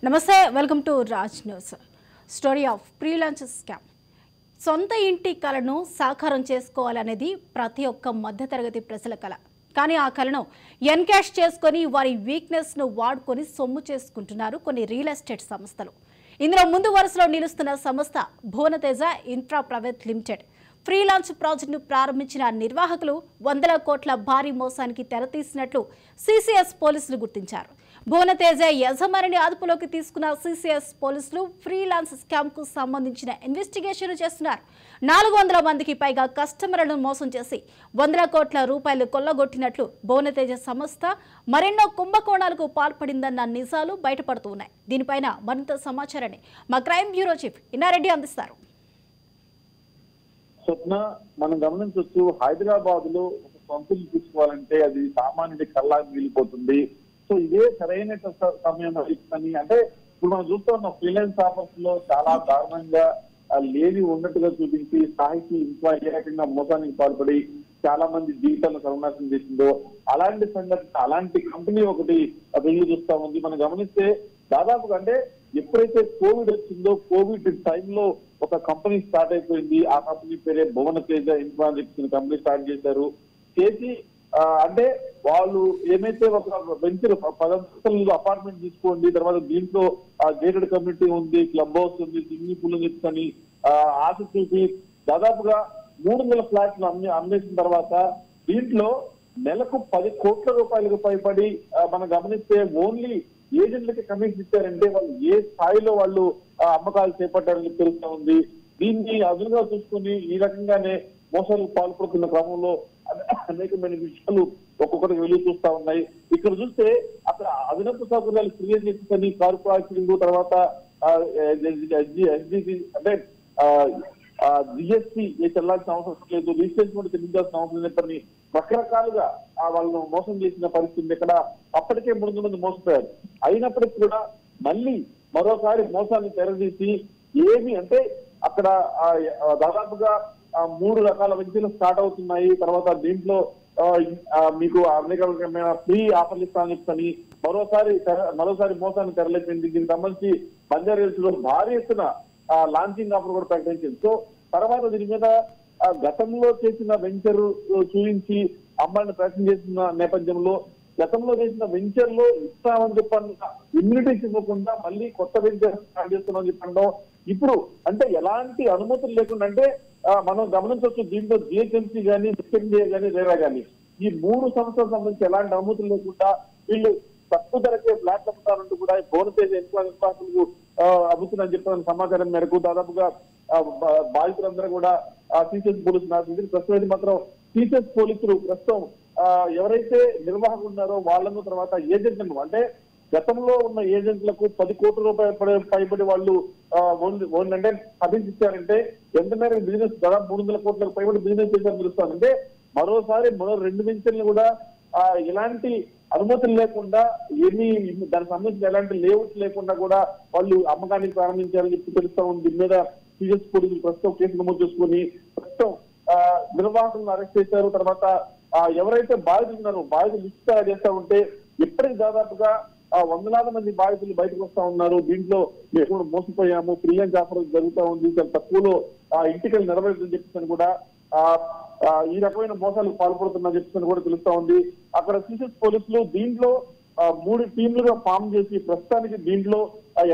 నమస్తే welcome to Raj news. Story of pre launch scam. సొంత ఇంటి కలను సాకారం చేసుకోవాలనేది ప్రతి ఒక్క మధ్యతరగతి ప్రజల కల. కానీ ఆ కలను ఎన్కాష్ చేసుకొని వారి వీక్నెస్ను వాడుకొని సొమ్ము చేసుకుంటున్నారు కొన్ని రియల్ ఎస్టేట్ సంస్థలు. ఇందులో ముందు వరుసలో నిలుస్తున్న సంస్థ Bhuvanateja Infra private limited. Pre launch ప్రాజెక్టును ప్రారంభించిన నిర్వాహకులు వందల కోట్ల భారీ మోసానికి తెరతీసినట్లు సిసిఎస్ పోలీసులు గుర్తించారు. భువనతేజ యజమానిని అదుపులోకి తీసుకున్న సిసిఎస్ పోలీసులు ఫ్రీ లాంచ్ స్కామ్ కు సంబంధించిన ఇన్వెస్టిగేషన్ చేస్తున్నారు. 400 మందికి పైగా కస్టమర్లను మోసం చేసి వందల కోట్ల రూపాయలు కొల్లగొట్టినట్లు భువనతేజ సంస్థ మరెన్నో కుంభకోణాలకు పాల్పడిందన్న నిజాలు బయటపడుతున్నాయి. దీనిపైన మరింత సమాచారాన్ని మా క్రైమ్ బ్యూరో చీఫ్ ఇన్నారెడ్డి అందిస్తారు. స్వప్న, మనం గమనించవచ్చు, హైదరాబాద్ లో ఒక సొంతలు తీసుకోవాలంటే అది సామాన్యుడి కల్లా మిగిలిపోతుంది. సో ఇదే సరైన సమయం అని అంటే ఇప్పుడు మనం చూస్తూ ఉన్న ఫ్రీలాన్స్ ఆఫర్స్ లో చాలా దారుణంగా లేని ఉన్నట్టుగా చూపించి సాహితీ ఇంకా ఏ రకంగా మోసానికి పాల్పడి చాలా మంది జీవితాలను సర్వనాశనం చేసిందో అలాంటి సంఘటన, అలాంటి కంపెనీ ఒకటి వెళ్లి చూస్తా ఉంది. మనం గమనిస్తే దాదాపుగా అంటే ఎప్పుడైతే కోవిడ్ వచ్చిందో కోవిడ్ టైంలో ఒక కంపెనీ స్టార్ట్ అయిపోయింది. ఆ కంపెనీ పేరే భువనతేజ ఇన్ఫ్రా అని చెప్పి కంపెనీ స్టార్ట్ చేశారు. చేసి అంటే వాళ్ళు ఏమైతే ఒక వెంచర్ 10 అపార్ట్మెంట్ తీసుకోండి, తర్వాత దీంట్లో గేటెడ్ కమ్యూనిటీ ఉంది, క్లబ్ హౌస్ ఉంది, స్విమ్మింగ్ పూల్ అని చెప్తాని ఆశ చూపి దాదాపుగా 300 ఫ్లాట్లు అమ్మేసిన తర్వాత దీంట్లో నెలకు 10 కోట్ల రూపాయలకు పైబడి మనం గమనిస్తే ఓన్లీ ఏజెంట్లకి కమిషన్ ఇచ్చారంటే వాళ్ళు ఏ స్థాయిలో వాళ్ళు అమ్మకాలు చేపట్టారని తెలుస్తూ ఉంది. దీన్ని అదునుగా చూసుకుని ఈ రకంగానే మోసాలకు పాల్పడుతున్న క్రమంలో అనేకమైన విషయాలు ఒక్కొక్కరికి వెలుగు చూస్తా ఉన్నాయి. ఇక్కడ చూస్తే అక్కడ అదనపు సౌకర్యాలు క్రియేట్ చేసుకుని కారు పార్కింగ్, తర్వాత ఎస్డిసి అంటే జిఎస్టీ చెల్లాల్సిన అవసరం లేదు, రిజిస్ట్రేషన్ కూడా చెల్లించాల్సిన అవసరం లేదని రకరకాలుగా వాళ్ళను మోసం చేసిన పరిస్థితి. ఇక్కడ అప్పటికే 300 మంది మోసపోయారు. అయినప్పటికీ కూడా మళ్ళీ మరోసారి మోసాన్ని తెరదీసి ఏమి అంటే అక్కడ దాదాపుగా 3 రకాల వెంచర్లు స్టార్ట్ అవుతున్నాయి. తర్వాత దీంట్లో మీకు అనేక రకమైన ఫ్రీ ఆఫర్లు ఇస్తామని చెప్తాని మరోసారి మోసాన్ని తెరలేపింది. దీనికి సంబంధించి బంజారా హిల్స్ లో భారీ ఎత్తున లాంచింగ్ ఆఫర్ కూడా ప్రకటించింది. సో తర్వాత దీని మీద గతంలో చేసిన వెంచర్ చూపించి అమ్మాయిని ప్రయత్నం చేసిన నేపథ్యంలో గతంలో చేసిన వెంచర్ లో ఇస్తామని చెప్పండి, ఇమ్యూనిటీస్ ఇవ్వకుండా మళ్ళీ కొత్త వెంచర్ స్టార్ట్ చేస్తున్నామని చెప్పండి. ఇప్పుడు అంటే ఎలాంటి అనుమతులు లేకుండా అంటే మనం గమనించవచ్చు, దీంట్లో జిహెచ్ఎంసీ కానీ సిఎండిఏ కానీ రేరా కానీ ఈ 3 సంవత్సరాలకు సంబంధించి ఎలాంటి అనుమతులు లేకుండా వీళ్ళు తక్కువ ధరకే ఫ్లాట్ అమ్ముతారంటూ కూడా భువనతేజ ఇన్ఫ్రాస్ట్రక్చర్లకు అమ్ముతుందని చెప్పిన సమాచారం మేరకు దాదాపుగా బాధితులందరూ కూడా సిసిఎస్ పోలీసులు ప్రస్తుతం మాత్రం సిసిఎస్ పోలీసులు ప్రస్తుతం ఎవరైతే నిర్వాహకులు ఉన్నారో వాళ్ళను తర్వాత ఏజెంట్లను అంటే గతంలో ఉన్న ఏజెంట్లకు 10 కోట్ల రూపాయలు పైబడి వాళ్ళు అంటే అభిషించారంటే ఎంత మేరకు బిజినెస్ దాదాపు 300 కోట్లకు పైబడి బిజినెస్ చేశారని తెలుస్తానంటే మరో 2 వెంచర్లు కూడా ఎలాంటి అనుమతులు లేకుండా దానికి సంబంధించిన ఎలాంటి లేఅవుట్ లేకుండా కూడా వాళ్ళు అమ్మకానికి ప్రారంభించారని చెప్పి తెలుస్తా ఉంది. దీని మీద సిఎస్ పోలీసులు ప్రస్తుతం కేసు నమోదు చేసుకుని ప్రస్తుతం నిర్వాహకులను అరెస్ట్ చేశారు. తర్వాత ఎవరైతే బాధితులు ఉన్నారో బాధితులు లిస్ట్ తయారు చేస్తా ఉంటే ఇప్పటికి దాదాపుగా వందలాది మంది బాధితులు బయటకు వస్తా ఉన్నారు. దీంట్లో మేము మోసపోయాము, ఫ్రీలాన్స్ ఆఫర్ జరుగుతూ ఉంది, చాలా తక్కువలో ఇంటికలు నెరవేరుతుందని చెప్పేసి కూడా ఈ రకమైన మోసాలకు పాల్పడుతున్నా చెప్పేసి కూడా తెలుస్తా ఉంది. అక్కడ సిసిఎస్ పోలీసులు దీంట్లో 3 టీంలుగా ఫామ్ చేసి ప్రస్తుతానికి దీంట్లో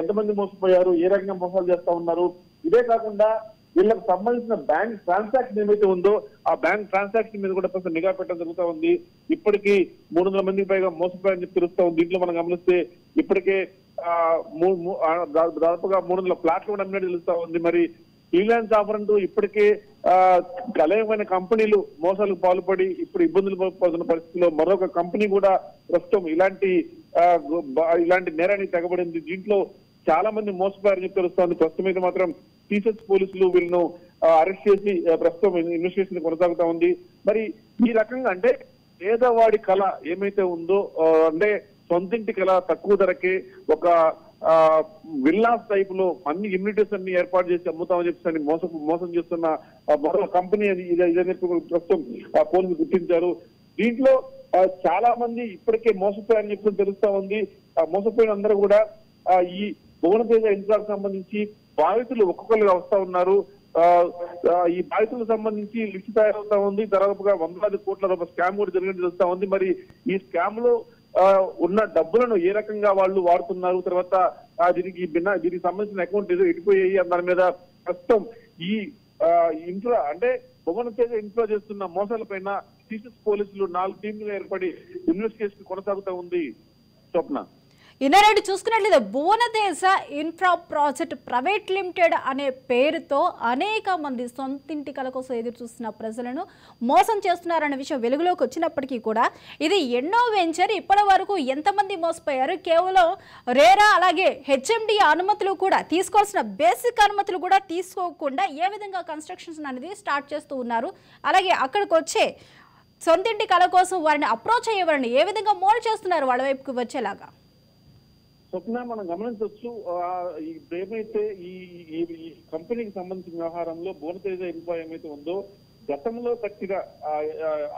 ఎంతమంది మోసపోయారు, ఏ రకంగా మోసాలు చేస్తా ఉన్నారు, ఇదే కాకుండా వీళ్ళకి సంబంధించిన బ్యాంక్ ట్రాన్సాక్షన్ ఏమైతే ఉందో ఆ బ్యాంక్ ట్రాన్సాక్షన్ మీద కూడా ప్రస్తుతం నిఘా పెట్టడం జరుగుతూ ఉంది. ఇప్పటికీ 300 మందికి పైగా మోసపోయారని చెప్పి తెలుస్తా ఉంది. దీంట్లో మనం గమనిస్తే ఇప్పటికే దాదాపుగా 300 ఫ్లాట్లు కూడా అమ్మినట్టు తెలుస్తా ఉంది. మరి ఫ్రీలాన్స్ ఆఫర్ అంటూ ఇప్పటికే అనేకమైన కంపెనీలు మోసాలకు పాల్పడి ఇప్పుడు ఇబ్బందులు పడుతున్న పరిస్థితిలో మరొక కంపెనీ కూడా ప్రస్తుతం ఇలాంటి నేరానికి తెగబడింది. దీంట్లో చాలా మంది మోసపోయారని చెప్పి తెలుస్తోంది. ప్రస్తుతం అయితే మాత్రం సిసిఎస్ పోలీసులు వీళ్ళను అరెస్ట్ చేసి ప్రస్తుతం ఇన్వెస్టిగేషన్ కొనసాగుతా ఉంది. మరి ఈ రకంగా అంటే పేదవాడి కళ ఏమైతే ఉందో అంటే సొంతింటి కళ తక్కువ ధరకే ఒక విల్లాస్ టైప్ లో అన్ని ఇమ్యూనిటీస్ అన్ని ఏర్పాటు చేసి అమ్ముతామని చెప్పి మోసం చేస్తున్న మరో కంపెనీ ఇదని ప్రస్తుతం పోలీసులు గుర్తించారు. దీంట్లో చాలా మంది ఇప్పటికే మోసపోయారని చెప్పి తెలుస్తా ఉంది. మోసపోయిన అందరూ కూడా ఈ భువనతేజ ఇన్ఫ్రాకు సంబంధించి బాధితులు ఒక్కొక్కరుగా వస్తా ఉన్నారు. ఈ బాధితులకు సంబంధించి లిస్ట్ తయారవుతా ఉంది. దాదాపుగా వందలాది కోట్ల రూపాయల స్కామ్ కూడా జరిగినట్టు తెలుస్తా ఉంది. మరి ఈ స్కామ్ లో ఉన్న డబ్బులను ఏ రకంగా వాళ్ళు వాడుతున్నారు, తర్వాత దీనికి సంబంధించిన అకౌంట్ ఏదో ఎడిపోయాయి దాని మీద ప్రస్తుతం ఈ ఇన్ఫ్రా అంటే భువనతేజ ఇన్ఫ్రా చేస్తున్న మోసాల పైన సిసిఎస్ పోలీసులు 4 టీంలుగా ఏర్పడి ఇన్వెస్టిగేషన్ కొనసాగుతూ ఉంది. స్వప్న, ఇన్నారెడ్డి చూసుకున్నట్లయితే Bhuvanateja infra project private limited అనే పేరుతో అనేక మంది సొంతింటి కల కోసం ఎదురు చూస్తున్న ప్రజలను మోసం చేస్తున్నారనే విషయం వెలుగులోకి వచ్చినప్పటికీ కూడా ఇది ఎన్నో వెంచర్. ఇప్పటి వరకు ఎంతమంది మోసపోయారు? కేవలం రేరా అలాగే హెచ్ఎండి అనుమతులు కూడా తీసుకోవాల్సిన బేసిక్ అనుమతులు కూడా తీసుకోకుండా ఏ విధంగా కన్స్ట్రక్షన్స్ అనేది స్టార్ట్ చేస్తూ ఉన్నారు, అలాగే అక్కడికి వచ్చే సొంతింటి కళ కోసం వారిని అప్రోచ్ అయ్యేవారిని ఏ విధంగా మోల్డ్ చేస్తున్నారు వాళ్ళ వైపుకి వచ్చేలాగా? స్వప్న, మనం గమనించవచ్చు ఏమైతే ఈ కంపెనీకి సంబంధించిన వ్యవహారంలో భువనతేజ ఇన్ఫ్రా ఏమైతే ఉందో గతంలో కట్టిన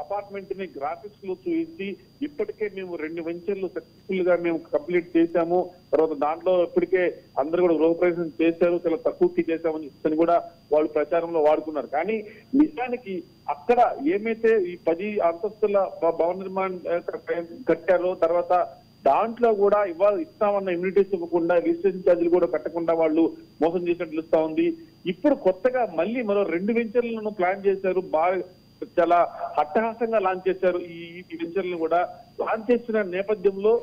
అపార్ట్మెంట్ ని గ్రాఫిక్స్ లో చూసి ఇప్పటికే మేము 2 వెంచర్లు సక్సెస్ఫుల్ గా మేము కంప్లీట్ చేశాము, తర్వాత దాంట్లో ఇప్పటికే అందరూ కూడా గృహప్రవేశం చేశారు, చాలా తక్కువకి చేశామని కూడా వాళ్ళు ప్రచారంలో వాడుకున్నారు. కానీ నిజానికి అక్కడ ఏమైతే ఈ 10 అంతస్తుల భవన నిర్మాణం కట్టారో తర్వాత దాంట్లో కూడా ఇస్తామన్న ఇమ్యూనిటీస్ ఇవ్వకుండా రిజిస్ట్రేషన్ ఛార్జీలు కూడా కట్టకుండా వాళ్ళు మోసం చేసినట్లు తెలుస్తా ఉంది. ఇప్పుడు కొత్తగా మళ్ళీ మరో 2 వెంచర్లను ప్లాన్ చేశారు. బాగా చాలా అట్టహాసంగా లాంచ్ చేశారు. ఈ వెంచర్లను కూడా లాంచ్ చేసిన నేపథ్యంలో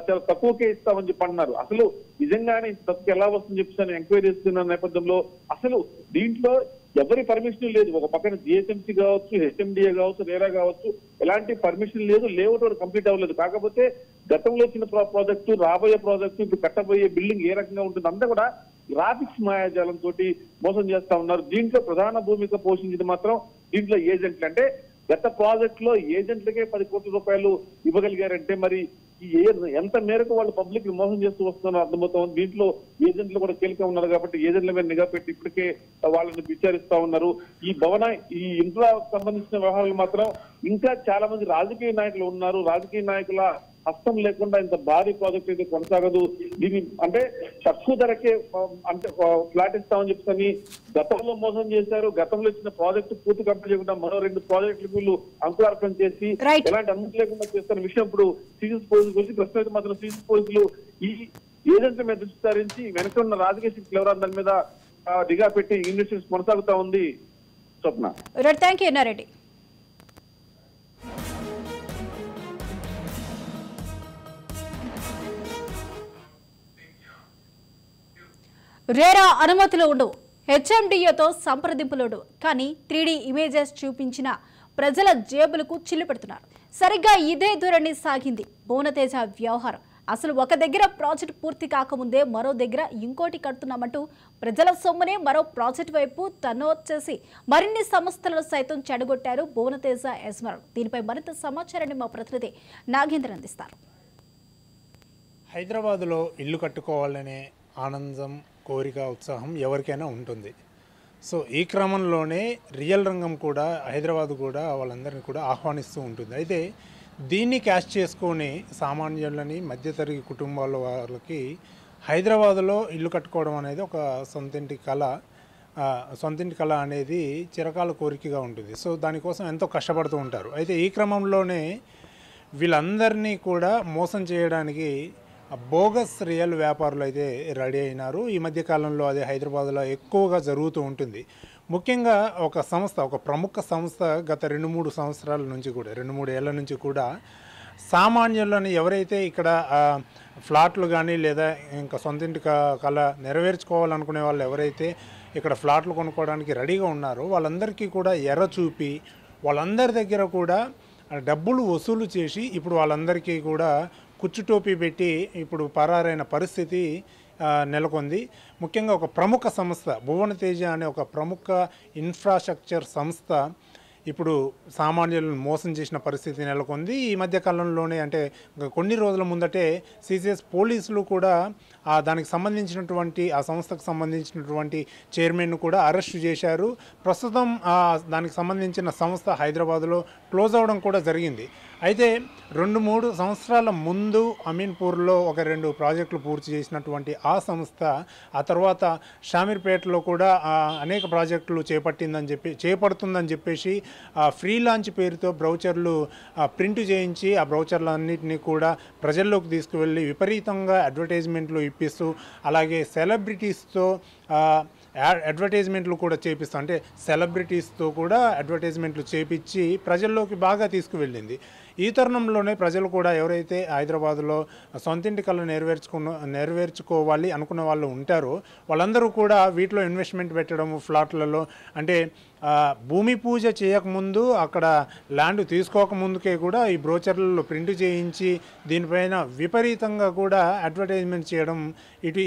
చాలా తక్కువకే ఇస్తామని చెప్పి అన్నారు. అసలు నిజంగానే తక్కువ ఎలా వస్తుందని చెప్పి ఎంక్వైరీ చేస్తున్న నేపథ్యంలో అసలు దీంట్లో ఎవరి పర్మిషన్ లేదు. ఒక పక్కన జిహెచ్ఎంసీ కావచ్చు, హెచ్ఎండిఏ కావచ్చు, రేరా కావచ్చు, ఎలాంటి పర్మిషన్ లేదు, లేఅవుట్ కంప్లీట్ అవ్వలేదు. కాకపోతే గతంలో వచ్చిన ప్రాజెక్టు, రాబోయే ప్రాజెక్టు, ఇప్పుడు కట్టబోయే బిల్డింగ్ ఏ రకంగా ఉంటుంది అంతా కూడా గ్రాఫిక్స్ మాయాజాలంతో మోసం చేస్తా ఉన్నారు. దీంట్లో ప్రధాన భూమిక పోషించింది మాత్రం దీంట్లో ఏజెంట్లు. అంటే గత ప్రాజెక్ట్ లో ఏజెంట్లకే 10 కోట్ల రూపాయలు ఇవ్వగలిగారంటే మరి ఎంత మేరకు వాళ్ళు పబ్లిక్ ని మోసం చేస్తూ వస్తున్నారో అర్థమవుతుంది. దీంట్లో ఏజెంట్లు కూడా కీలకం ఉన్నారు కాబట్టి ఏజెంట్ల మీద నిఘా పెట్టి ఇప్పటికే వాళ్ళని విచారిస్తా ఉన్నారు. ఈ ఇన్ఫ్రా సంబంధించిన వ్యవహారాలు మాత్రం ఇంకా చాలా మంది రాజకీయ నాయకులు ఉన్నారు. రాజకీయ నాయకుల హస్తం లేకుండా ఇంత భారీ ప్రాజెక్ట్ అయితే కొనసాగదు. దీన్ని అంటే తక్కువ ధరకే అంటే ఫ్లాట్ ఇస్తామని చెప్పని గతంలో మోసం చేశారు. గతంలో ఇచ్చిన ప్రాజెక్టు పూర్తి కంప్లీట్ చేయకుండా మరో 2 ప్రాజెక్టులు వీళ్ళు అంకురార్పణ చేసి ఎలాంటి అనుమతి లేకుండా చేస్తున్న విషయం ఇప్పుడు సిసిఎస్ పోలీసులు గురించి ప్రస్తుతం మాత్రం సిసిఎస్ పోలీసులు ఈ ఏజెంట్ల మీద దృష్టి సారించి వెనక ఉన్న రాజకీయ శక్తులు ఎవరైనా దాని మీద నిఘా పెట్టి ఇన్వెస్టిగేషన్ కొనసాగుతా ఉంది. స్వప్న, థ్యాంక్ యూ ఇన్నారెడ్డి. రేరా అనుమతులు ఉండవు, హెచ్ఎండిఏతో సంప్రదింపులు ఉండవు, కానీ 3D ఇమేజెస్ చూపించిన ప్రజల జేబులకు చిల్లు పెడుతున్నారు. సరిగ్గా ఇదే ధోరణి సాగింది భువనతేజ వ్యవహారం. అసలు ఒక దగ్గర ప్రాజెక్ట్ పూర్తి కాకముందే మరో దగ్గర ఇంకోటి కడుతున్నామంటూ ప్రజల సొమ్మునే మరో ప్రాజెక్ట్ వైపు తనొచ్చేసి మరిన్ని సంస్థలను సైతం చెడగొట్టారు భువనతేజ యజమానులు. దీనిపై మరింత సమాచారాన్ని మా ప్రతినిధి నాగేంద్ర అందిస్తారు. హైదరాబాదులో ఇల్లు కట్టుకోవాలనే ఆనందం, కోరిక, ఉత్సాహం ఎవరికైనా ఉంటుంది. సో ఈ క్రమంలోనే రియల్ రంగం కూడా హైదరాబాద్ కూడా వాళ్ళందరినీ కూడా ఆహ్వానిస్తూ ఉంటుంది. అయితే దీన్ని క్యాష్ చేసుకొని సామాన్యులని, మధ్యతరగతి కుటుంబాల వాళ్ళకి హైదరాబాదులో ఇల్లు కట్టుకోవడం అనేది ఒక సొంతింటి కళ అనేది చిరకాల కోరికగా ఉంటుంది. సో దానికోసం ఎంతో కష్టపడుతూ ఉంటారు. అయితే ఈ క్రమంలోనే వీళ్ళందరినీ కూడా మోసం చేయడానికి బోగస్ రియల్ వ్యాపారులు అయితే రెడీ అయినారు. ఈ మధ్యకాలంలో అది హైదరాబాద్లో ఎక్కువగా జరుగుతూ ఉంటుంది. ముఖ్యంగా ఒక ప్రముఖ సంస్థ గత 2-3 సంవత్సరాల నుంచి కూడా 2-3 ఏళ్ల నుంచి కూడా సామాన్యులను ఎవరైతే ఇక్కడ ఫ్లాట్లు కానీ లేదా ఇంకా సొంతింటి కళ నెరవేర్చుకోవాలనుకునే వాళ్ళు ఎవరైతే ఇక్కడ ఫ్లాట్లు కొనుక్కోవడానికి రెడీగా ఉన్నారో వాళ్ళందరికీ కూడా ఎర్ర చూపి వాళ్ళందరి దగ్గర కూడా డబ్బులు వసూలు చేసి ఇప్పుడు వాళ్ళందరికీ కూడా కుచ్చుటోపీ పెట్టి ఇప్పుడు పరారైన పరిస్థితి నెలకొంది. ముఖ్యంగా ఒక ప్రముఖ సంస్థ భువనతేజ అనే ఒక ప్రముఖ ఇన్ఫ్రాస్ట్రక్చర్ సంస్థ ఇప్పుడు సామాన్యులను మోసం చేసిన పరిస్థితి నెలకొంది. ఈ మధ్యకాలంలోనే అంటే కొన్ని రోజుల ముందటే సిసిఎస్ పోలీసులు కూడా దానికి సంబంధించినటువంటి ఆ సంస్థకు సంబంధించినటువంటి చైర్మన్ను కూడా అరెస్టు చేశారు. ప్రస్తుతం దానికి సంబంధించిన సంస్థ హైదరాబాద్లో క్లోజ్ అవ్వడం కూడా జరిగింది. అయితే 2-3 సంవత్సరాల ముందు అమీన్పూర్లో ఒక 2 ప్రాజెక్టులు పూర్తి చేసినటువంటి ఆ సంస్థ ఆ తర్వాత షామీర్పేటలో కూడా అనేక ప్రాజెక్టులు చేపడుతుందని చెప్పేసి ఫ్రీ లాంచ్ పేరుతో బ్రౌచర్లు ప్రింట్ చేయించి ఆ బ్రౌచర్లన్నింటినీ కూడా ప్రజల్లోకి తీసుకువెళ్ళి విపరీతంగా అడ్వర్టైజ్మెంట్లు ఇప్పిస్తూ అలాగే సెలబ్రిటీస్తో అడ్వర్టైజ్మెంట్లు కూడా చేపిస్తాం, అంటే సెలబ్రిటీస్తో కూడా అడ్వర్టైజ్మెంట్లు చేపించి ప్రజల్లోకి బాగా తీసుకువెళ్ళింది. ఈ తరుణంలోనే ప్రజలు కూడా ఎవరైతే హైదరాబాద్లో సొంతింటి కళ నెరవేర్చుకోవాలి అనుకున్న వాళ్ళు ఉంటారో వాళ్ళందరూ కూడా వీటిలో ఇన్వెస్ట్మెంట్ పెట్టడము ఫ్లాట్లలో, అంటే భూమి పూజ చేయకముందు అక్కడ ల్యాండ్ తీసుకోకముందుకే కూడా ఈ బ్రోచర్లలో ప్రింట్ చేయించి దీనిపైన విపరీతంగా కూడా అడ్వర్టైజ్మెంట్ చేయడం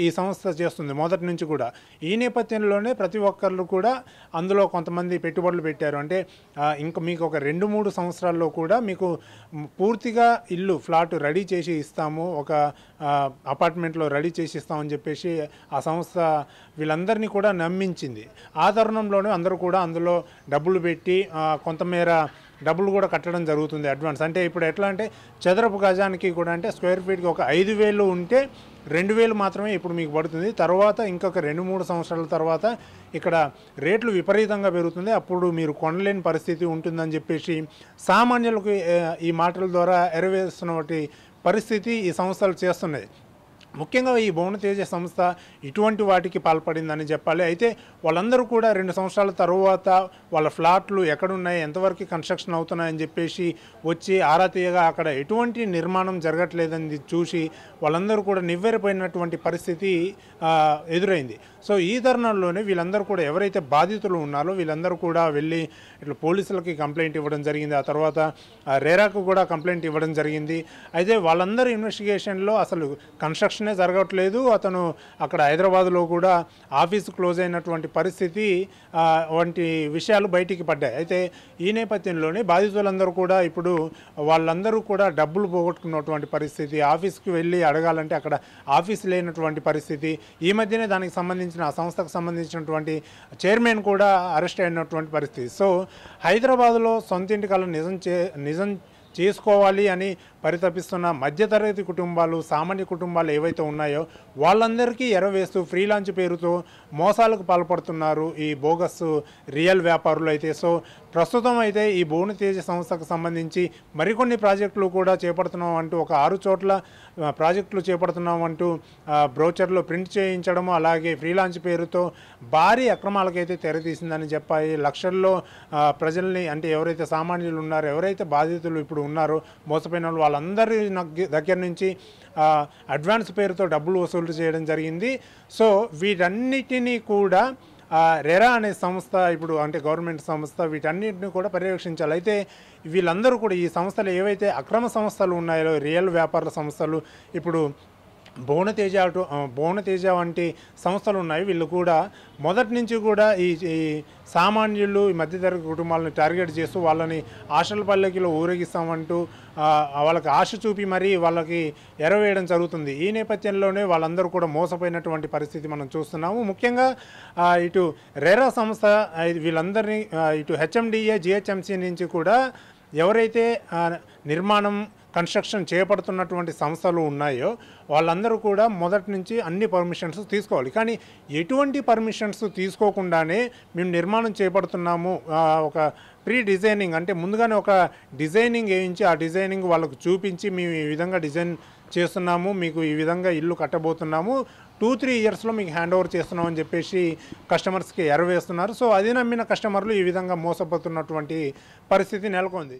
ఈ సంస్థ చేస్తుంది మొదటి నుంచి కూడా. ఈ నేపథ్యంలోనే ప్రతి ఒక్కళ్ళు కూడా అందులో కొంతమంది పెట్టుబడులు పెట్టారు. అంటే ఇంకా మీకు ఒక 2-3 సంవత్సరాల్లో కూడా మీకు పూర్తిగా ఫ్లాట్ రెడీ చేసి ఇస్తాము, ఒక అపార్ట్మెంట్లో రెడీ చేసి ఇస్తామని చెప్పేసి ఆ సంస్థ వీళ్ళందరినీ కూడా నమ్మించింది. ఆ తరుణంలోనే అందరూ కూడా అందులో డబ్బులు పెట్టి కొంతమేర డబ్బులు కూడా కట్టడం జరుగుతుంది అడ్వాన్స్. అంటే ఇప్పుడు ఎట్లా అంటే చదరపు గజానికి కూడా అంటే స్క్వేర్ ఫీట్కి ఒక 5,000 ఉంటే 2,000 మాత్రమే ఇప్పుడు మీకు పడుతుంది. తర్వాత ఇంకొక 2-3 సంవత్సరాల తర్వాత ఇక్కడ రేట్లు విపరీతంగా పెరుగుతుంది, అప్పుడు మీరు కొనలేని పరిస్థితి ఉంటుందని చెప్పేసి సామాన్యులకు ఈ మాటల ద్వారా ఎరవేస్తున్నటువంటి పరిస్థితి ఈ సంస్థలు చేస్తున్నాయి. ముఖ్యంగా ఈ భువనతేజ సంస్థ ఇటువంటి వాటికి పాల్పడిందని చెప్పాలి. అయితే వాళ్ళందరూ కూడా 2 సంవత్సరాల తర్వాత వాళ్ళ ఫ్లాట్లు ఎక్కడున్నాయి, ఎంతవరకు కన్స్ట్రక్షన్ అవుతున్నాయని చెప్పేసి వచ్చి ఆరా తీయగా అక్కడ ఎటువంటి నిర్మాణం జరగట్లేదని చూసి వాళ్ళందరూ కూడా నివ్వెరపోయినటువంటి పరిస్థితి ఎదురైంది. సో ఈ తరుణంలోనే వీళ్ళందరూ కూడా ఎవరైతే బాధితులు ఉన్నారో వీళ్ళందరూ కూడా వెళ్ళి ఇట్లా పోలీసులకి కంప్లైంట్ ఇవ్వడం జరిగింది, ఆ తర్వాత రేరాకు కూడా కంప్లైంట్ ఇవ్వడం జరిగింది. అయితే వాళ్ళందరూ ఇన్వెస్టిగేషన్లో అసలు కన్స్ట్రక్షనే జరగట్లేదు, అతను అక్కడ హైదరాబాద్లో కూడా ఆఫీసు క్లోజ్ అయినటువంటి పరిస్థితి వంటి విషయాలు బయటికి పడ్డాయి. అయితే ఈ నేపథ్యంలోనే బాధితులందరూ కూడా ఇప్పుడు వాళ్ళందరూ కూడా డబ్బులు పోగొట్టుకున్నటువంటి పరిస్థితి, ఆఫీస్కి వెళ్ళి అడగాలంటే అక్కడ ఆఫీస్ లేనటువంటి పరిస్థితి. ఈ మధ్యనే దానికి సంబంధించిన ఆ సంస్థకు సంబంధించినటువంటి చైర్మన్ కూడా అరెస్ట్ అయినటువంటి పరిస్థితి. సో హైదరాబాద్లో సొంతింటి కళ నిజం చేసుకోవాలి అని పరితపిస్తున్న మధ్యతరగతి కుటుంబాలు, సామాన్య కుటుంబాలు ఏవైతే ఉన్నాయో వాళ్ళందరికీ ఎరవేస్తూ ఫ్రీ లాంచ్ పేరుతో మోసాలకు పాల్పడుతున్నారు ఈ బోగస్ రియల్ వ్యాపారులు అయితే. సో ప్రస్తుతం అయితే ఈ భువనతేజ సంస్థకు సంబంధించి మరికొన్ని ప్రాజెక్టులు కూడా చేపడుతున్నాం అంటూ ఒక 6 చోట్ల ప్రాజెక్టులు చేపడుతున్నాం అంటూ బ్రోచర్లో ప్రింట్ చేయించడము, అలాగే ఫ్రీ లాంచ్ పేరుతో భారీ అక్రమాలకైతే తెరతీసిందని చెప్పాయి. లక్షల్లో ప్రజల్ని, అంటే ఎవరైతే సామాన్యులు ఉన్నారో, ఎవరైతే బాధితులు ఇప్పుడు ఉన్నారో మోసపోయిన వాళ్ళందరి దగ్గర నుంచి అడ్వాన్స్ పేరుతో డబ్బులు వసూలు చేయడం జరిగింది. సో వీటన్నిటినీ కూడా రెరా అనే సంస్థ, ఇప్పుడు అంటే గవర్నమెంట్ సంస్థ, వీటన్నిటిని కూడా పర్యవేక్షించాలి. అయితే వీళ్ళందరూ కూడా ఈ సంస్థలు ఏవైతే అక్రమ సంస్థలు ఉన్నాయో, రియల్ వ్యాపార సంస్థలు, ఇప్పుడు భువనతేజ వంటి సంస్థలు ఉన్నాయి, వీళ్ళు కూడా మొదటి నుంచి కూడా ఈ సామాన్యులు, ఈ మధ్యతరగతి కుటుంబాలను టార్గెట్ చేస్తూ వాళ్ళని ఆశల పల్లకిలో ఊరేగిస్తామంటూ వాళ్ళకి ఆశ చూపి మరీ వాళ్ళకి ఎరవేయడం జరుగుతుంది. ఈ నేపథ్యంలోనే వాళ్ళందరూ కూడా మోసపోయినటువంటి పరిస్థితి మనం చూస్తున్నాము. ముఖ్యంగా ఇటు రెరా సంస్థ వీళ్ళందరినీ ఇటు హెచ్ఎండిఏ, జిహెచ్ఎంసీ నుంచి కూడా ఎవరైతే నిర్మాణం కన్స్ట్రక్షన్ చేపడుతున్నటువంటి సంస్థలు ఉన్నాయో వాళ్ళందరూ కూడా మొదటి నుంచి అన్ని పర్మిషన్స్ తీసుకోవాలి. కానీ ఎటువంటి పర్మిషన్స్ తీసుకోకుండానే మేము నిర్మాణం చేపడుతున్నాము, ఒక ప్రీ డిజైనింగ్, అంటే ముందుగానే ఒక డిజైనింగ్ వేయించి ఆ డిజైనింగ్ వాళ్ళకు చూపించి మేము ఈ విధంగా డిజైన్ చేస్తున్నాము, మీకు ఈ విధంగా ఇల్లు కట్టబోతున్నాము, 2-3 ఇయర్స్లో మీకు హ్యాండ్ ఓవర్ చేస్తున్నాం అని చెప్పేసి కస్టమర్స్కి ఎరవేస్తున్నారు. సో అది నమ్మిన కస్టమర్లు ఈ విధంగా మోసపోతున్నటువంటి పరిస్థితి నెలకొంది.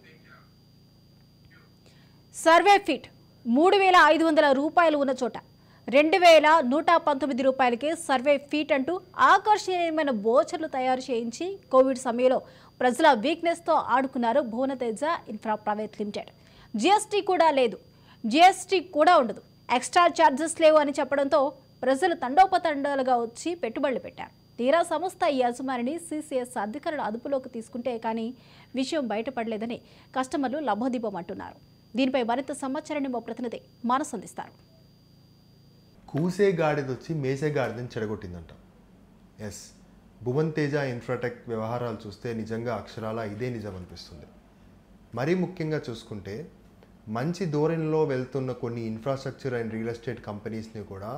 సర్వే ఫీట్ 3,500 రూపాయలు ఉన్న చోట 2,119 రూపాయలకే సర్వే ఫీట్ అంటూ ఆకర్షణీయమైన బోచర్లు తయారు చేయించి కోవిడ్ సమయంలో ప్రజల వీక్నెస్తో ఆడుకున్నారు Bhuvanateja Infra private limited. GST కూడా లేదు, జిఎస్టీ కూడా ఉండదు, ఎక్స్ట్రా ఛార్జెస్ లేవు అని చెప్పడంతో ప్రజలు తండోపతండాలుగా వచ్చి పెట్టుబడులు పెట్టారు. తీరా సంస్థ యజమానిని సిసిఎస్ అధికారులు అదుపులోకి తీసుకుంటే కానీ విషయం బయటపడలేదని కస్టమర్లు లభోదిబ్బమంటున్నారు. దీనిపై మరింత సమాచారాన్ని మా ప్రతినిధి మానస్ అందిస్తారు. కూసే గాడిదొచ్చి మేసే గాడిదని చెడగొట్టిందంట. ఎస్, భువనతేజ ఇన్ఫ్రాటెక్ వ్యవహారాలు చూస్తే నిజంగా అక్షరాల ఇదే నిజం అనిపిస్తుంది. మరీ ముఖ్యంగా చూసుకుంటే మంచి ధోరణిలో వెళ్తున్న కొన్ని ఇన్ఫ్రాస్ట్రక్చర్ అండ్ రియల్ ఎస్టేట్ కంపెనీస్ని కూడా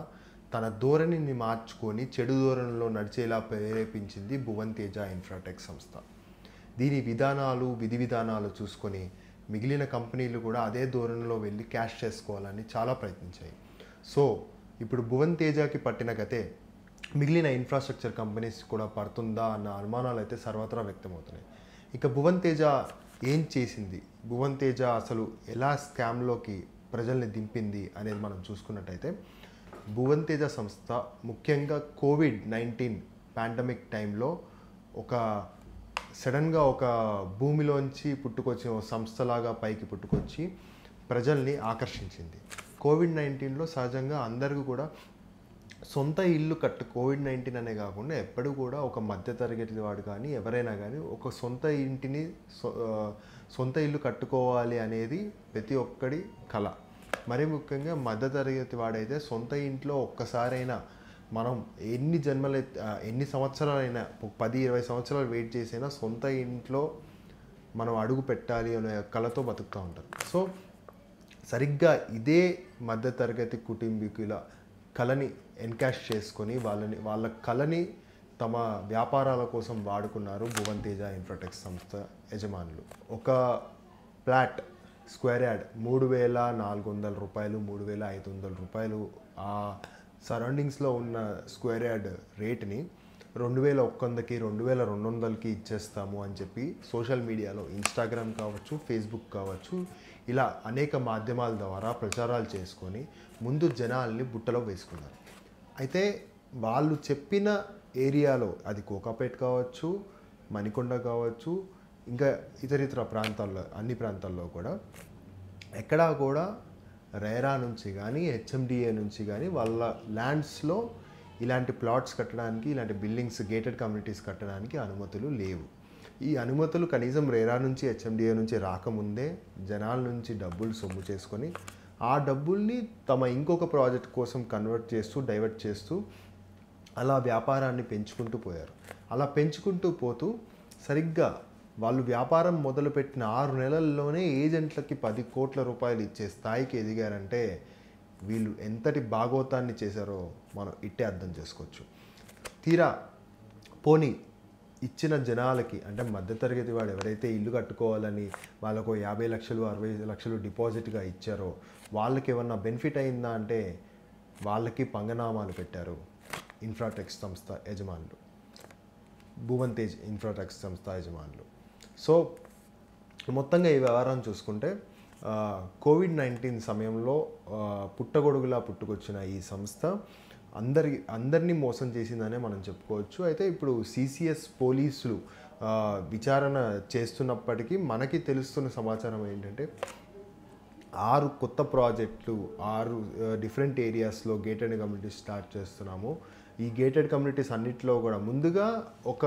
తన ధోరణిని మార్చుకొని చెడు ధోరణిలో నడిచేలా ప్రేరేపించింది భువన్ తేజ ఇన్ఫ్రాటెక్ సంస్థ. దీని విధి విధానాలు చూసుకొని మిగిలిన కంపెనీలు కూడా అదే ధోరణిలో వెళ్ళి క్యాష్ చేసుకోవాలని చాలా ప్రయత్నించాయి. సో ఇప్పుడు భువన్ తేజకి పట్టిన గతే మిగిలిన ఇన్ఫ్రాస్ట్రక్చర్ కంపెనీస్ కూడా పడుతుందా అన్న అనుమానాలు అయితే సర్వత్రా వ్యక్తమవుతున్నాయి. ఇక భువన్ తేజ ఏం చేసింది, భువన్ తేజ అసలు ఎలా స్కామ్లోకి ప్రజల్ని దింపింది అనేది మనం చూసుకున్నట్టయితే, భువన్ తేజ సంస్థ ముఖ్యంగా కోవిడ్-19 పాండమిక్ టైంలో సడన్గా ఒక భూమిలోంచి పుట్టుకొచ్చిన ఒక సంస్థలాగా పైకి పుట్టుకొచ్చి ప్రజల్ని ఆకర్షించింది. కోవిడ్-19లో సహజంగా అందరికీ కూడా సొంత ఇల్లు కోవిడ్-19 అనే కాకుండా ఎప్పుడు కూడా ఒక మధ్యతరగతి వాడు కానీ ఎవరైనా కానీ ఒక సొంత ఇల్లు కట్టుకోవాలి అనేది ప్రతి ఒక్కడి కళ. మరి ముఖ్యంగా మధ్యతరగతి వాడైతే సొంత ఇంట్లో ఒక్కసారైనా మనం ఎన్ని సంవత్సరాలైనా 10-20 సంవత్సరాలు వెయిట్ చేసైనా సొంత ఇంట్లో మనం అడుగు పెట్టాలి అనే కళతో బతుకుతూ ఉంటారు. సో సరిగ్గా ఇదే మధ్యతరగతి కుటుంబీకుల కళని ఎన్కాష్ చేసుకొని వాళ్ళ కళని తమ వ్యాపారాల కోసం వాడుకున్నారు భువన్ తేజ ఇన్ఫ్రాటెక్ సంస్థ యజమానులు. ఒక ఫ్లాట్ స్క్వేర్ యార్డ్ 3,400 రూపాయలు, 3,500 రూపాయలు ఆ సరౌండింగ్స్లో ఉన్న స్క్వేర్ యార్డ్ రేట్ని 2,100కి 2,200కి ఇచ్చేస్తాము అని చెప్పి సోషల్ మీడియాలో ఇన్స్టాగ్రామ్ కావచ్చు, ఫేస్బుక్ కావచ్చు, ఇలా అనేక మాధ్యమాల ద్వారా ప్రచారాలు చేసుకొని ముందు జనాల్ని బుట్టలో వేసుకున్నారు. అయితే వాళ్ళు చెప్పిన ఏరియాలో, అది కోకాపేట్ కావచ్చు, మణికొండ కావచ్చు, ఇంకా ఇతర ప్రాంతాల్లో అన్ని ప్రాంతాల్లో కూడా ఎక్కడా కూడా రేరా నుంచి కానీ హెచ్ఎండిఏ నుంచి కానీ వాళ్ళ ల్యాండ్స్లో ఇలాంటి ప్లాట్స్ కట్టడానికి, ఇలాంటి బిల్డింగ్స్ గేటెడ్ కమ్యూనిటీస్ కట్టడానికి అనుమతులు లేవు. ఈ అనుమతులు కనీసం రేరా నుంచి హెచ్ఎండిఏ నుంచి రాకముందే జనాల నుంచి డబ్బులు సొమ్ము చేసుకొని ఆ డబ్బుల్ని తమ ఇంకొక ప్రాజెక్ట్ కోసం డైవర్ట్ చేస్తూ అలా వ్యాపారాన్ని పెంచుకుంటూ పోయారు. అలా పెంచుకుంటూ పోతూ సరిగ్గా వాళ్ళు వ్యాపారం మొదలుపెట్టిన 6 నెలల్లోనే ఏజెంట్లకి 10 కోట్ల రూపాయలు ఇచ్చే స్థాయికి ఎదిగారంటే వీళ్ళు ఎంతటి భాగోతాన్ని చేశారో మనం ఇట్టే అర్థం చేసుకోవచ్చు. తీరా పోనీ ఇచ్చిన జనాలకి, అంటే మధ్యతరగతి వాడు ఎవరైతే ఇల్లు కట్టుకోవాలని వాళ్ళకు 50 లక్షలు 60 లక్షలు డిపాజిట్గా ఇచ్చారో వాళ్ళకి ఏమన్నా బెనిఫిట్ అయిందా అంటే వాళ్ళకి పంగనామాలు పెట్టారు ఇన్ఫ్రాటెక్ సంస్థ యజమానులు, భువన్ తేజ్ ఇన్ఫ్రాటెక్ సంస్థ యజమానులు. సో మొత్తంగా ఈ వ్యవహారం చూసుకుంటే కోవిడ్-19 సమయంలో పుట్టగొడుగులా పుట్టుకొచ్చిన ఈ సంస్థ అందరినీ మోసం చేసిందనే మనం చెప్పుకోవచ్చు. అయితే ఇప్పుడు సిసిఎస్ పోలీసులు విచారణ చేస్తున్నప్పటికీ మనకి తెలుస్తున్న సమాచారం ఏంటంటే 6 కొత్త ప్రాజెక్టులు 6 డిఫరెంట్ ఏరియాస్లో గేటెడ్ కమ్యూనిటీస్ స్టార్ట్ చేస్తున్నాము. ఈ గేటెడ్ కమ్యూనిటీస్ అన్నింటిలో కూడా ముందుగా ఒక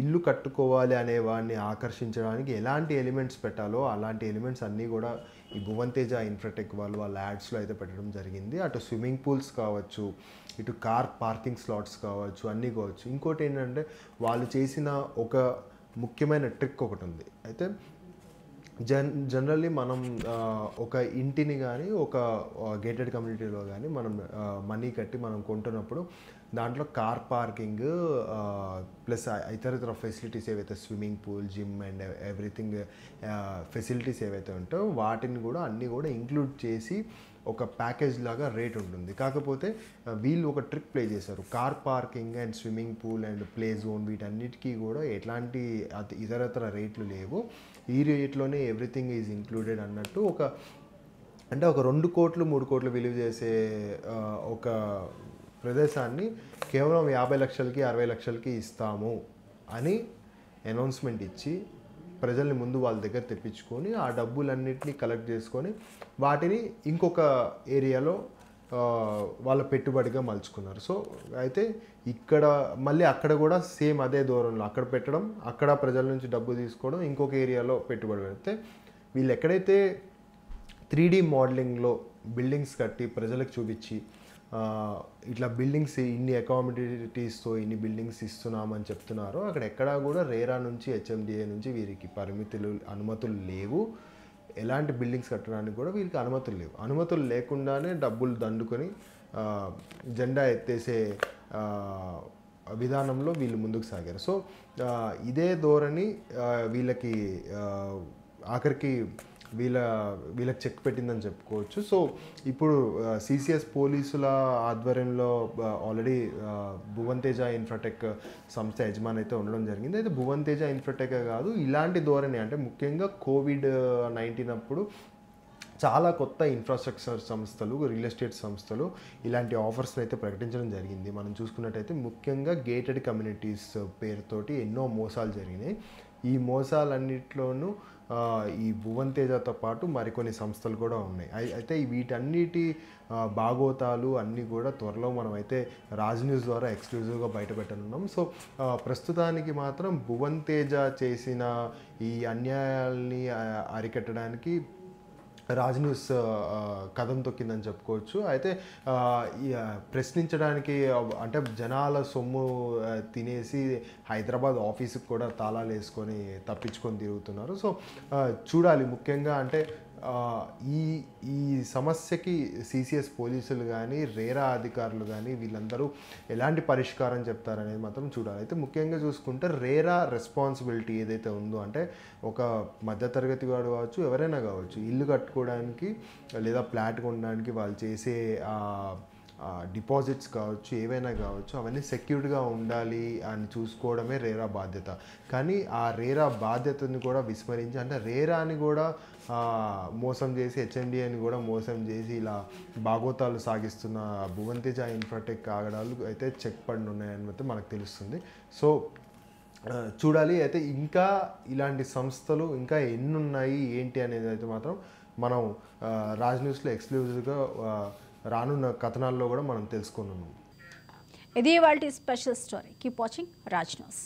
ఇల్లు కట్టుకోవాలి అనే వాడిని ఆకర్షించడానికి ఎలాంటి ఎలిమెంట్స్ పెట్టాలో అలాంటి ఎలిమెంట్స్ అన్నీ కూడా ఈ భువన్ తేజ ఇన్ఫ్రాటెక్ వాళ్ళు వాళ్ళ యాడ్స్లో అయితే పెట్టడం జరిగింది. అటు స్విమ్మింగ్ పూల్స్ కావచ్చు, ఇటు కార్ పార్కింగ్ స్లాట్స్ కావచ్చు, అన్నీ కావచ్చు. ఇంకోటి ఏంటంటే వాళ్ళు చేసిన ఒక ముఖ్యమైన ట్రిక్ ఒకటి ఉంది. అయితే జనరల్లీ మనం ఒక ఇంటిని కానీ ఒక గేటెడ్ కమ్యూనిటీలో కానీ మనం మనీ కట్టి మనం కొంటున్నప్పుడు దాంట్లో కార్ పార్కింగ్ ప్లస్ ఇతర ఫెసిలిటీస్ ఏవైతే swimming pool, gym and everything facilities ఏవైతే ఉంటాయో వాటిని కూడా అన్నీ కూడా ఇంక్లూడ్ చేసి ఒక ప్యాకేజ్ లాగా రేట్ ఉంటుంది. కాకపోతే వీళ్ళు ఒక ట్రిక్ ప్లే చేశారు. Car parking and swimming pool and play zone వీటన్నిటికీ కూడా ఎట్లాంటి ఇతరతర రేట్లు లేవు, ఈ రేట్లోనే ఎవ్రీథింగ్ ఈజ్ ఇంక్లూడెడ్ అన్నట్టు ఒక 2 కోట్లు 3 కోట్లు విలువ చేసే ఒక ప్రదేశాన్ని కేవలం 50 లక్షలకి 60 లక్షలకి ఇస్తాము అని అనౌన్స్మెంట్ ఇచ్చి ప్రజల్ని ముందు వాళ్ళ దగ్గర తెప్పించుకొని ఆ డబ్బులన్నింటినీ కలెక్ట్ చేసుకొని వాటిని ఇంకొక ఏరియాలో వాళ్ళ పెట్టుబడిగా మలుచుకున్నారు. సో అయితే ఇక్కడ మళ్ళీ అక్కడ కూడా సేమ్ అదే దూరంలో అక్కడ పెట్టడం, అక్కడ ప్రజల నుంచి డబ్బు తీసుకోవడం, ఇంకొక ఏరియాలో పెట్టుబడి పెడితే వీళ్ళు ఎక్కడైతే 3D మోడలింగ్లో బిల్డింగ్స్ కట్టి ప్రజలకు చూపించి ఇట్లా బిల్డింగ్స్ ఇన్ని అకామిడేటివ్స్తో ఇన్ని బిల్డింగ్స్ ఇస్తున్నామని చెప్తున్నారో అక్కడ ఎక్కడా కూడా రేరా నుంచి హెచ్ఎండిఏ నుంచి వీరికి అనుమతులు లేవు. ఎలాంటి బిల్డింగ్స్ కట్టడానికి కూడా వీళ్ళకి అనుమతులు లేవు. అనుమతులు లేకుండానే డబ్బులు దండుకొని జెండా ఎత్తేసే విధానంలో వీళ్ళు ముందుకు సాగారు. సో ఇదే ధోరణి వీళ్ళకి ఆఖరికి వీళ్ళకి చెక్ పెట్టిందని చెప్పుకోవచ్చు. సో ఇప్పుడు సిసిఎస్ పోలీసుల ఆధ్వర్యంలో ఆల్రెడీ భువన్ తేజ ఇన్ఫ్రాటెక్ సంస్థ యజమాని అయితే ఉండడం జరిగింది. అయితే భువన్ తేజ ఇన్ఫ్రాటెక్ కాదు, ఇలాంటి ధోరణి అంటే ముఖ్యంగా కోవిడ్-19 అప్పుడు చాలా కొత్త ఇన్ఫ్రాస్ట్రక్చర్ సంస్థలు, రియల్ ఎస్టేట్ సంస్థలు ఇలాంటి ఆఫర్స్ని అయితే ప్రకటించడం జరిగింది. మనం చూసుకున్నట్టయితే ముఖ్యంగా గేటెడ్ కమ్యూనిటీస్ పేరుతోటి ఎన్నో మోసాలు జరిగినాయి. ఈ మోసాలన్నింటిలోనూ ఈ భువన్ తేజతో పాటు మరికొన్ని సంస్థలు కూడా ఉన్నాయి. అయితే వీటన్నిటి భాగోతాలు అన్నీ కూడా త్వరలో మనం అయితే రాజ్ న్యూస్ ద్వారా ఎక్స్క్లూజివ్గా బయటపెట్టనున్నాం. సో ప్రస్తుతానికి మాత్రం భువన్ తేజ చేసిన ఈ అన్యాయాల్ని అరికట్టడానికి రాజ్ న్యూస్ కథం తొక్కిందని చెప్పుకోవచ్చు. అయితే ప్రశ్నించడానికి అంటే జనాల సొమ్ము తినేసి హైదరాబాద్ ఆఫీసుకు కూడా తాళాలు వేసుకొని తప్పించుకొని తిరుగుతున్నారు. సో చూడాలి ముఖ్యంగా అంటే ఈ సమస్యకి సిసిఎస్ పోలీసులు కానీ రేరా అధికారులు కానీ వీళ్ళందరూ ఎలాంటి పరిష్కారం చెప్తారనేది మాత్రం చూడాలి. అయితే ముఖ్యంగా చూసుకుంటే రేరా రెస్పాన్సిబిలిటీ ఏదైతే ఉందో అంటే ఒక మధ్యతరగతి వాడు కావచ్చు, ఎవరైనా కావచ్చు, ఇల్లు కట్టుకోవడానికి లేదా ఫ్లాట్ కొనడానికి వాళ్ళు చేసే డిపాజిట్స్ కావచ్చు, ఏవైనా కావచ్చు, అవన్నీ సెక్యూర్డ్గా ఉండాలి అని చూసుకోవడమే రేరా బాధ్యత. కానీ ఆ రేరా బాధ్యతని కూడా విస్మరించి అంటే రేరాని కూడా మోసం చేసి హెచ్ఎండిఏని కూడా మోసం చేసి ఇలా భాగోతాలు సాగిస్తున్న భువన్ తేజ ఇన్ఫ్రాటెక్ ఆగడాలు అయితే చెక్ పడి ఉన్నాయని అయితే మనకు తెలుస్తుంది. సో చూడాలి. అయితే ఇంకా ఇలాంటి సంస్థలు ఇంకా ఎన్ని ఉన్నాయి ఏంటి అనేది అయితే మాత్రం మనం రాజ్ న్యూస్లో ఎక్స్క్లూజివ్గా రానున్న కథనాల్లో కూడా మనం తెలుసుకున్నాము. ఇది ఇవాల్టి special story. Keep watching Raj news.